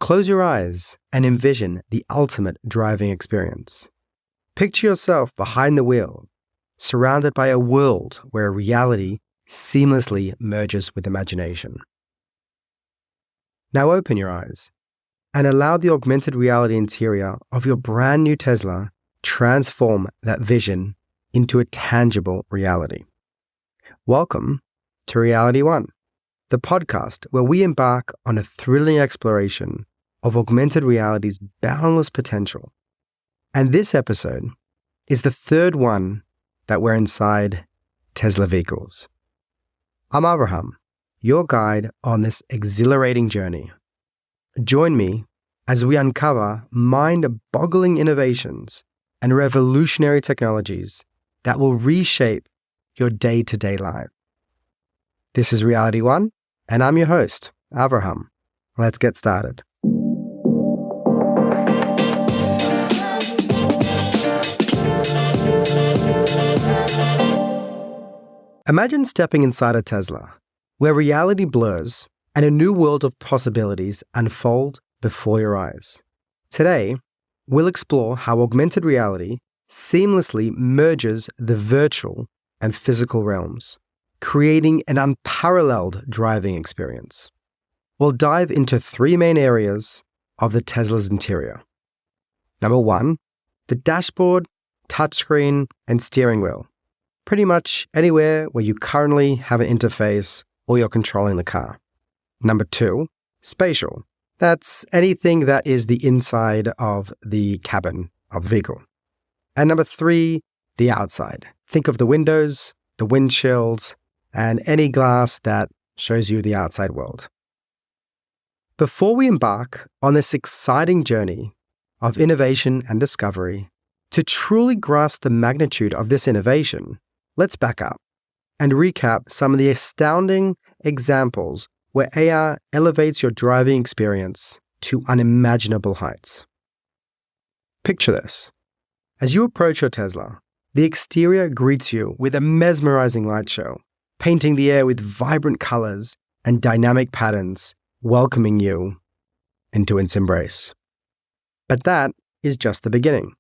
Close your eyes and envision the ultimate driving experience. Picture yourself behind the wheel, surrounded by a world where reality seamlessly merges with imagination. Now open your eyes and allow the augmented reality interior of your brand new Tesla transform that vision into a tangible reality. Welcome to Reality One, the podcast where we embark on a thrilling exploration of augmented reality's boundless potential. And this episode is the third one that we're inside Tesla vehicles. I'm Abraham, your guide on this exhilarating journey. Join me as we uncover mind-boggling innovations and revolutionary technologies that will reshape your day-to-day life. This is Reality One, and I'm your host, Abraham. Let's get started. Imagine stepping inside a Tesla, where reality blurs and a new world of possibilities unfold before your eyes. Today, we'll explore how augmented reality seamlessly merges the virtual and physical realms, creating an unparalleled driving experience. We'll dive into three main areas of the Tesla's interior. Number one, the dashboard, touchscreen, and steering wheel. Pretty much anywhere where you currently have an interface or you're controlling the car. Number two, spatial. That's anything that is the inside of the cabin of the vehicle. And number three, the outside. Think of the windows, the windshields, and any glass that shows you the outside world. Before we embark on this exciting journey of innovation and discovery, to truly grasp the magnitude of this innovation, let's back up and recap some of the astounding examples where AR elevates your driving experience to unimaginable heights. Picture this. As you approach your Tesla, the exterior greets you with a mesmerizing light show, painting the air with vibrant colors and dynamic patterns, welcoming you into its embrace. But that is just the beginning.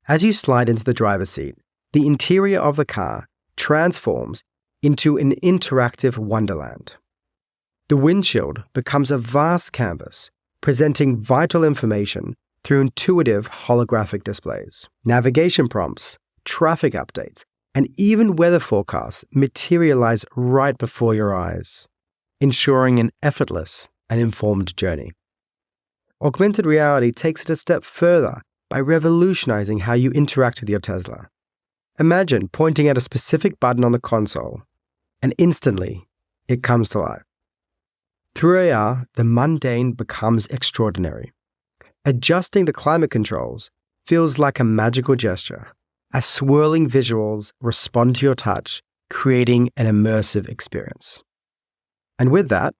As you slide into the driver's seat, the interior of the car transforms into an interactive wonderland. The windshield becomes a vast canvas, presenting vital information through intuitive holographic displays. Navigation prompts, traffic updates, and even weather forecasts materialize right before your eyes, ensuring an effortless and informed journey. Augmented reality takes it a step further by revolutionizing how you interact with your Tesla. Imagine pointing at a specific button on the console, and instantly, it comes to life. Through AR, the mundane becomes extraordinary. Adjusting the climate controls feels like a magical gesture, as swirling visuals respond to your touch, creating an immersive experience. And with that,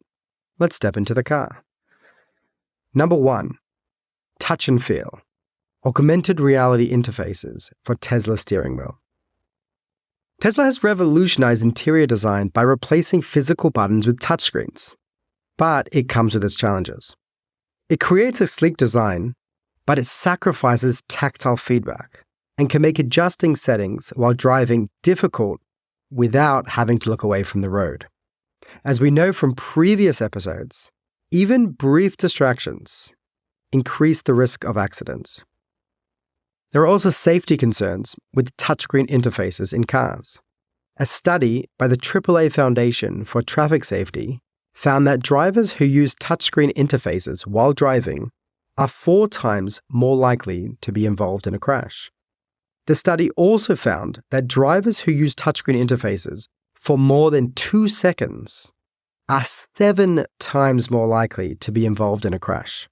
let's step into the car. Number one, touch and feel. Augmented reality interfaces for Tesla steering wheel. Tesla has revolutionized interior design by replacing physical buttons with touchscreens, but it comes with its challenges. It creates a sleek design, but it sacrifices tactile feedback and can make adjusting settings while driving difficult without having to look away from the road. As we know from previous episodes, even brief distractions increase the risk of accidents. There are also safety concerns with touchscreen interfaces in cars. A study by the AAA Foundation for Traffic Safety found that drivers who use touchscreen interfaces while driving are 4 times more likely to be involved in a crash. The study also found that drivers who use touchscreen interfaces for more than 2 seconds are 7 times more likely to be involved in a crash.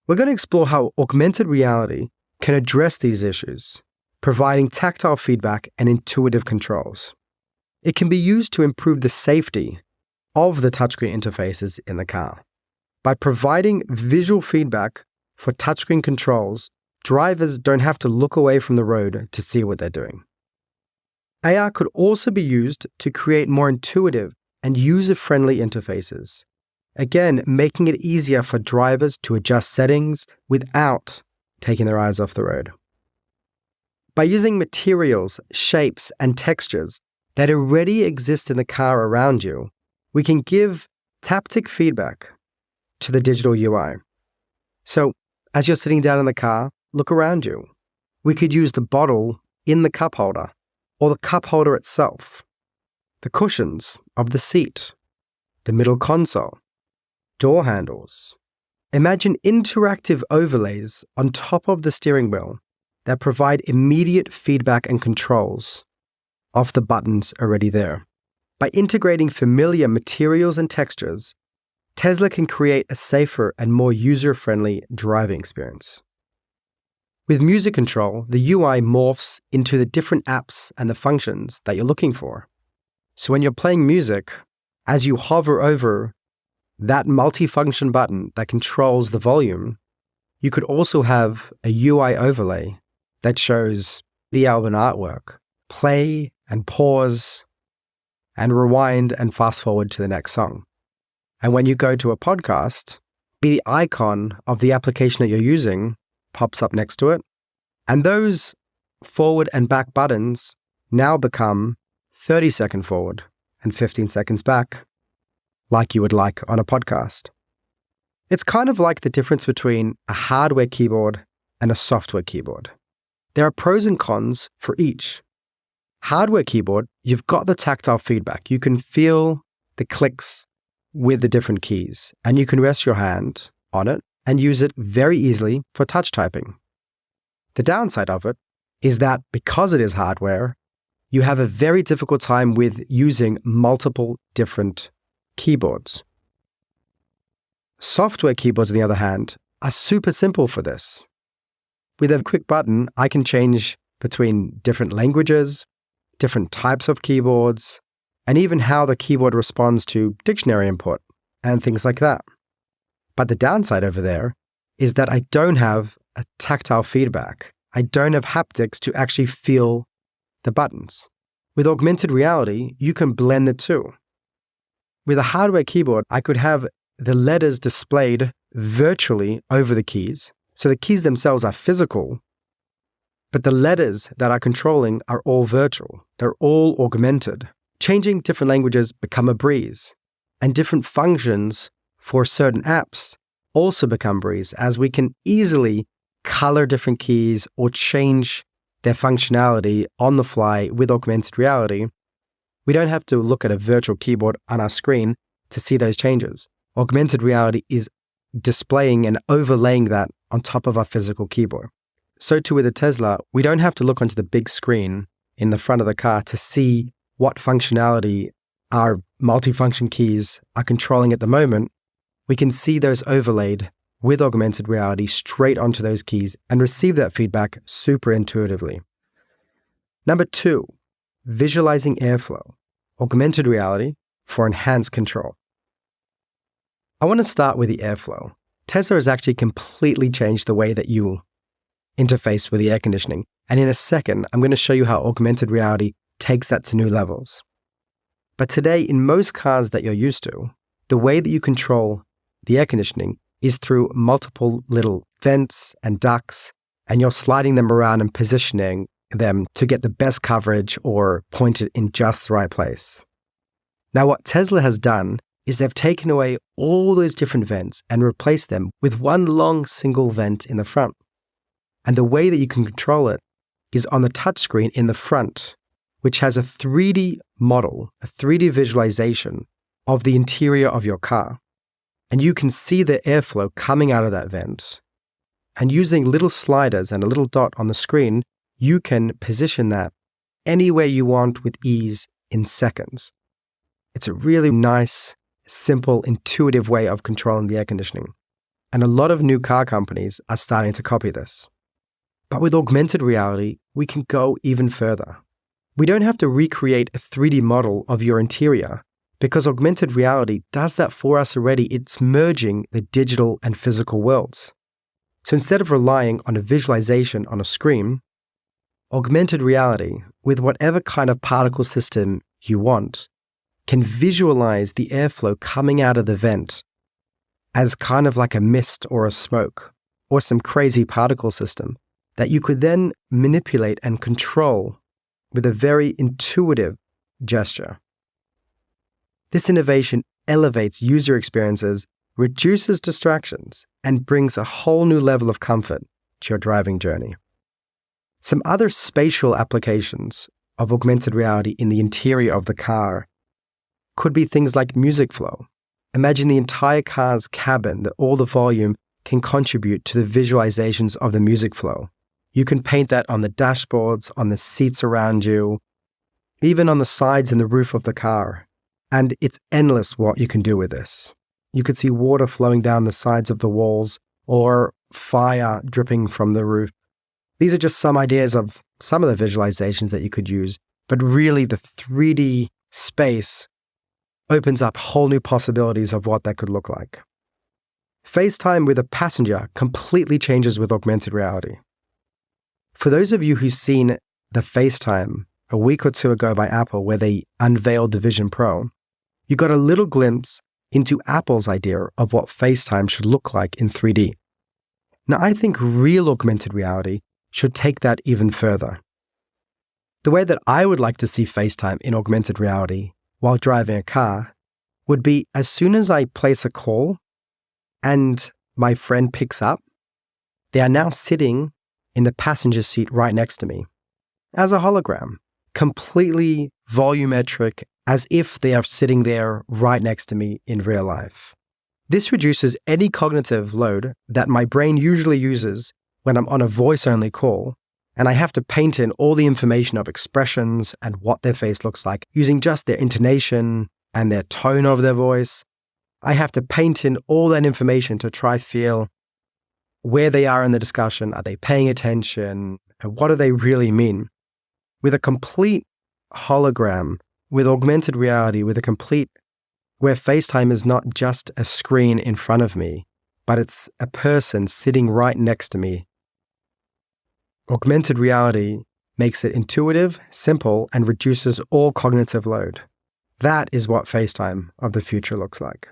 We're going to explore how augmented reality can address these issues, providing tactile feedback and intuitive controls. It can be used to improve the safety of the touchscreen interfaces in the car. By providing visual feedback for touchscreen controls, drivers don't have to look away from the road to see what they're doing. AR could also be used to create more intuitive and user-friendly interfaces, Again, making it easier for drivers to adjust settings without taking their eyes off the road. By using materials, shapes, and textures that already exist in the car around you, we can give taptic feedback to the digital UI. So, as you're sitting down in the car, look around you. We could use the bottle in the cup holder, or the cup holder itself, the cushions of the seat, the middle console, door handles. Imagine interactive overlays on top of the steering wheel that provide immediate feedback and controls of the buttons already there. By integrating familiar materials and textures, Tesla can create a safer and more user-friendly driving experience. With music control, the UI morphs into the different apps and the functions that you're looking for. So when you're playing music, as you hover over that multifunction button that controls the volume, you could also have a UI overlay that shows the album artwork, play and pause, and rewind and fast forward to the next song. And when you go to a podcast, the icon of the application that you're using pops up next to it. And those forward and back buttons now become 30-second forward and 15 seconds back, like you would like on a podcast. It's kind of like the difference between a hardware keyboard and a software keyboard. There are pros and cons for each. Hardware keyboard, you've got the tactile feedback. You can feel the clicks with the different keys, and you can rest your hand on it and use it very easily for touch typing. The downside of it is that because it is hardware, you have a very difficult time with using multiple different keyboards. Software keyboards, on the other hand, are super simple for this. With a quick button, I can change between different languages, different types of keyboards, and even how the keyboard responds to dictionary input and things like that. But the downside over there is that I don't have a tactile feedback. I don't have haptics to actually feel the buttons. With augmented reality, you can blend the two. With a hardware keyboard, I could have the letters displayed virtually over the keys. So the keys themselves are physical, but the letters that are controlling are all virtual. They're all augmented. Changing different languages become a breeze, and different functions for certain apps also become breeze, as we can easily color different keys or change their functionality on the fly with augmented reality. We don't have to look at a virtual keyboard on our screen to see those changes. Augmented reality is displaying and overlaying that on top of our physical keyboard. So too with a Tesla, we don't have to look onto the big screen in the front of the car to see what functionality our multifunction keys are controlling at the moment. We can see those overlaid with augmented reality straight onto those keys and receive that feedback super intuitively. Number 2, visualizing airflow, augmented reality for enhanced control. I want to start with the airflow. Tesla has actually completely changed the way that you interface with the air conditioning. And in a second, I'm going to show you how augmented reality takes that to new levels. But today, in most cars that you're used to, the way that you control the air conditioning is through multiple little vents and ducts, and you're sliding them around and positioning them to get the best coverage or point it in just the right place. Now, what Tesla has done is they've taken away all those different vents and replaced them with one long single vent in the front. And the way that you can control it is on the touchscreen in the front, which has a 3D model, a 3D visualization of the interior of your car. And you can see the airflow coming out of that vent. And using little sliders and a little dot on the screen, you can position that anywhere you want with ease in seconds. It's a really nice, simple, intuitive way of controlling the air conditioning. And a lot of new car companies are starting to copy this. But with augmented reality, we can go even further. We don't have to recreate a 3D model of your interior because augmented reality does that for us already. It's merging the digital and physical worlds. So instead of relying on a visualization on a screen, augmented reality, with whatever kind of particle system you want, can visualize the airflow coming out of the vent as kind of like a mist or a smoke or some crazy particle system that you could then manipulate and control with a very intuitive gesture. This innovation elevates user experiences, reduces distractions, and brings a whole new level of comfort to your driving journey. Some other spatial applications of augmented reality in the interior of the car could be things like music flow. Imagine the entire car's cabin, that all the volume can contribute to the visualizations of the music flow. You can paint that on the dashboards, on the seats around you, even on the sides and the roof of the car. And it's endless what you can do with this. You could see water flowing down the sides of the walls or fire dripping from the roof. These are just some ideas of some of the visualizations that you could use, but really the 3D space opens up whole new possibilities of what that could look like. FaceTime with a passenger completely changes with augmented reality. For those of you who've seen the FaceTime a week or two ago by Apple, where they unveiled the Vision Pro, you got a little glimpse into Apple's idea of what FaceTime should look like in 3D. Now, I think real augmented reality should take that even further. The way that I would like to see FaceTime in augmented reality while driving a car would be as soon as I place a call and my friend picks up, they are now sitting in the passenger seat right next to me as a hologram, completely volumetric, as if they are sitting there right next to me in real life. This reduces any cognitive load that my brain usually uses when I'm on a voice-only call, and I have to paint in all the information of expressions and what their face looks like using just their intonation and their tone of their voice. I have to paint in all that information to try feel where they are in the discussion. Are they paying attention? And what do they really mean? With a complete hologram, with augmented reality, where FaceTime is not just a screen in front of me, but it's a person sitting right next to me. Augmented reality makes it intuitive, simple, and reduces all cognitive load. That is what FaceTime of the future looks like.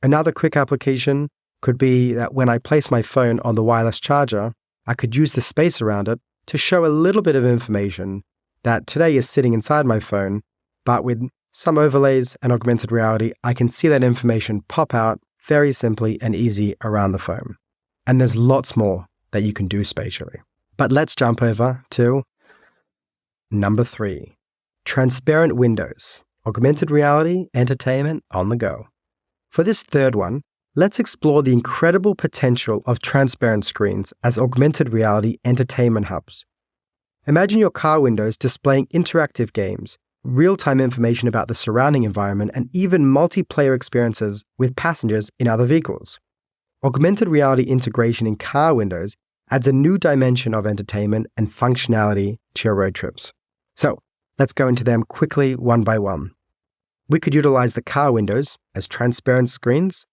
Another quick application could be that when I place my phone on the wireless charger, I could use the space around it to show a little bit of information that today is sitting inside my phone, but with some overlays and augmented reality, I can see that information pop out very simply and easy around the phone. And there's lots more that you can do spatially. But let's jump over to number 3, transparent windows, augmented reality, entertainment on the go. For this third one, let's explore the incredible potential of transparent screens as augmented reality entertainment hubs. Imagine your car windows displaying interactive games, real-time information about the surrounding environment, and even multiplayer experiences with passengers in other vehicles. Augmented reality integration in car windows adds a new dimension of entertainment and functionality to your road trips. So, let's go into them quickly one by one. We could utilize the car windows as transparent screens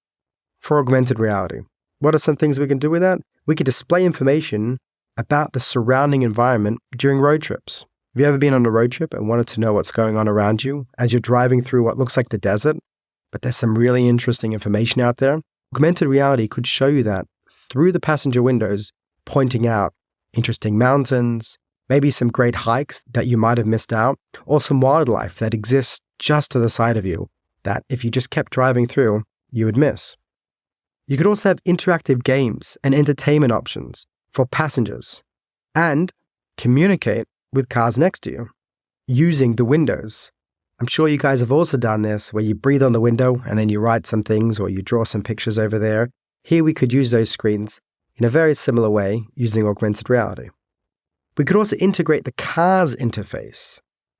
for augmented reality. What are some things we can do with that? We could display information about the surrounding environment during road trips. Have you ever been on a road trip and wanted to know what's going on around you as you're driving through what looks like the desert, but there's some really interesting information out there? Augmented reality could show you that through the passenger windows, pointing out interesting mountains, maybe some great hikes that you might have missed out, or some wildlife that exists just to the side of you that if you just kept driving through, you would miss. You could also have interactive games and entertainment options for passengers and communicate with cars next to you using the windows. I'm sure you guys have also done this where you breathe on the window and then you write some things or you draw some pictures over there. Here we could use those screens in a very similar way using augmented reality. We could also integrate the car's interface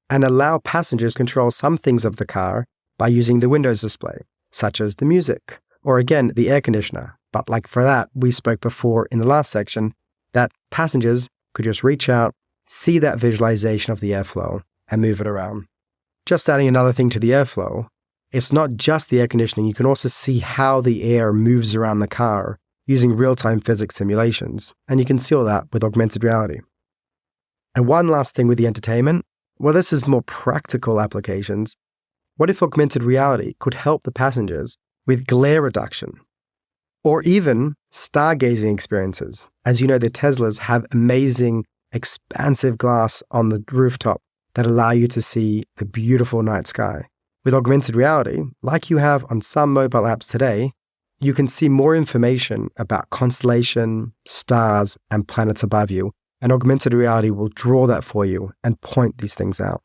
and allow passengers to control some things of the car by using the Windows display, such as the music, or again, the air conditioner. But like for that, we spoke before in the last section that passengers could just reach out, see that visualization of the airflow, and move it around. Just adding another thing to the airflow, it's not just the air conditioning, you can also see how the air moves around the car using real-time physics simulations, and you can see all that with augmented reality. And one last thing with the entertainment, well, this is more practical applications. What if augmented reality could help the passengers with glare reduction? or even stargazing experiences. As you know, the Teslas have amazing, expansive glass on the rooftop that allow you to see the beautiful night sky. With augmented reality, like you have on some mobile apps today, you can see more information about constellation, stars, and planets above you, and augmented reality will draw that for you and point these things out.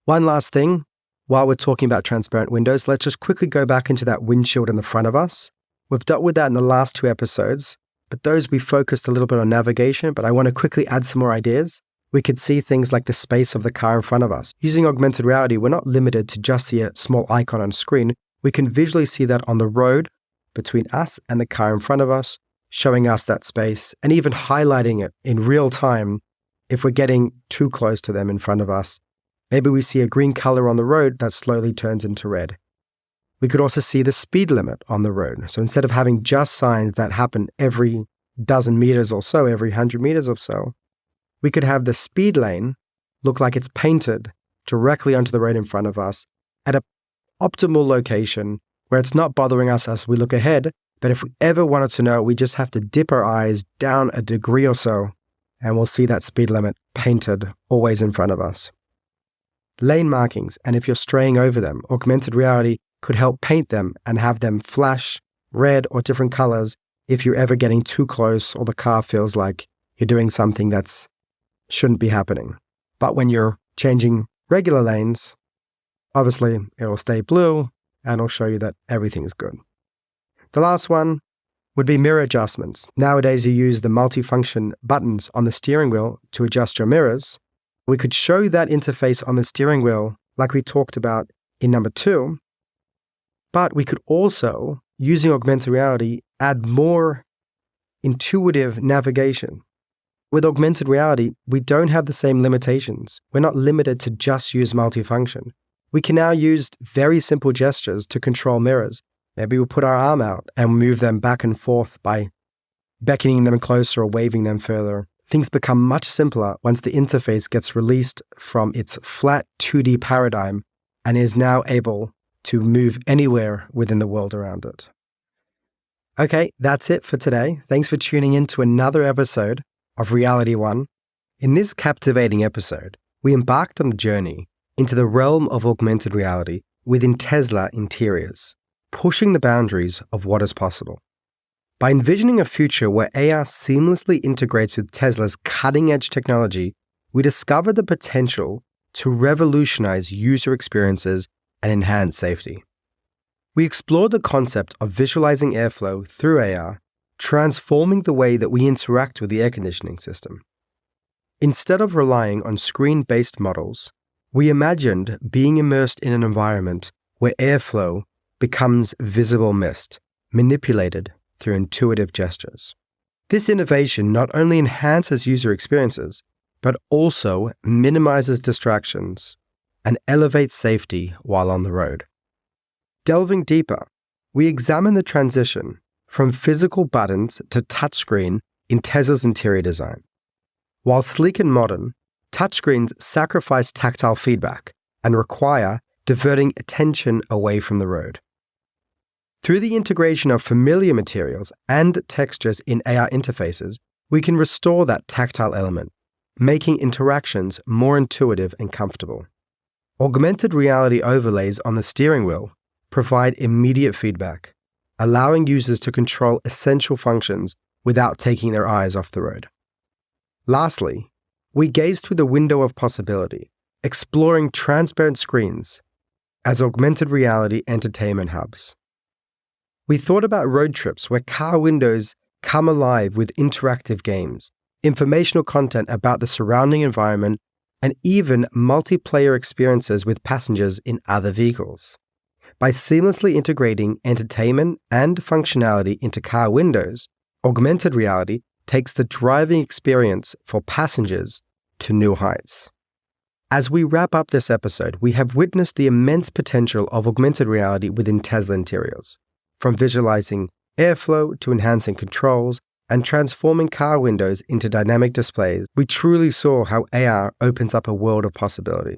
One last thing, while we're talking about transparent windows, let's just quickly go back into that windshield in the front of us. We've dealt with that in the last 2 episodes, but those we focused a little bit on navigation, but I want to quickly add some more ideas. We could see things like the space of the car in front of us. Using augmented reality, we're not limited to just see a small icon on screen. We can visually see that on the road between us and the car in front of us, showing us that space and even highlighting it in real time if we're getting too close to them in front of us. Maybe we see a green color on the road that slowly turns into red. We could also see the speed limit on the road. So instead of having just signs that happen every dozen meters or so, every 100 meters or so, we could have the speed lane look like it's painted directly onto the road in front of us at an optimal location where it's not bothering us as we look ahead. But if we ever wanted to know, we just have to dip our eyes down a degree or so and we'll see that speed limit painted always in front of us. Lane markings, and if you're straying over them, augmented reality could help paint them and have them flash red or different colors if you're ever getting too close or the car feels like you're doing something that's shouldn't be happening. But when you're changing regular lanes, obviously it will stay blue and it'll show you that everything is good. The last one would be mirror adjustments. Nowadays you use the multifunction buttons on the steering wheel to adjust your mirrors. We could show that interface on the steering wheel like we talked about in number 2, but we could also, using augmented reality, add more intuitive navigation. With augmented reality, we don't have the same limitations. We're not limited to just use multifunction. We can now use very simple gestures to control mirrors. Maybe we'll put our arm out and move them back and forth by beckoning them closer or waving them further. Things become much simpler once the interface gets released from its flat 2D paradigm and is now able to move anywhere within the world around it. Okay, that's it for today. Thanks for tuning in to another episode of Reality One. In this captivating episode, we embarked on a journey into the realm of augmented reality within Tesla interiors, pushing the boundaries of what is possible. By envisioning a future where AR seamlessly integrates with Tesla's cutting-edge technology, we discovered the potential to revolutionize user experiences and enhance safety. We explored the concept of visualizing airflow through AR, transforming the way that we interact with the air conditioning system. Instead of relying on screen-based models, we imagined being immersed in an environment where airflow becomes visible mist, manipulated through intuitive gestures. This innovation not only enhances user experiences, but also minimizes distractions and elevates safety while on the road. Delving deeper, we examine the transition from physical buttons to touchscreen in Tesla's interior design. While sleek and modern, touchscreens sacrifice tactile feedback and require diverting attention away from the road. Through the integration of familiar materials and textures in AR interfaces, we can restore that tactile element, making interactions more intuitive and comfortable. Augmented reality overlays on the steering wheel provide immediate feedback, allowing users to control essential functions without taking their eyes off the road. Lastly, we gaze through the window of possibility, exploring transparent screens as augmented reality entertainment hubs. We thought about road trips where car windows come alive with interactive games, informational content about the surrounding environment, and even multiplayer experiences with passengers in other vehicles. By seamlessly integrating entertainment and functionality into car windows, augmented reality takes the driving experience for passengers to new heights. As we wrap up this episode, we have witnessed the immense potential of augmented reality within Tesla interiors. From visualizing airflow to enhancing controls and transforming car windows into dynamic displays, we truly saw how AR opens up a world of possibility.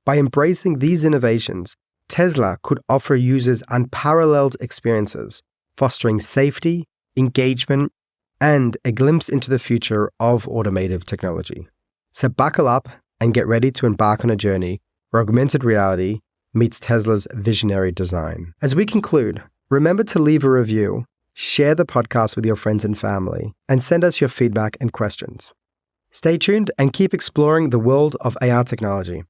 By embracing these innovations, Tesla could offer users unparalleled experiences, fostering safety, engagement, and a glimpse into the future of automotive technology. So buckle up and get ready to embark on a journey where augmented reality meets Tesla's visionary design. As we conclude, remember to leave a review, share the podcast with your friends and family, and send us your feedback and questions. Stay tuned and keep exploring the world of AR technology.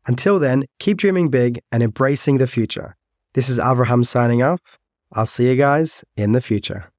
Until then, keep dreaming big and embracing the future. This is Avraham signing off. I'll see you guys in the future.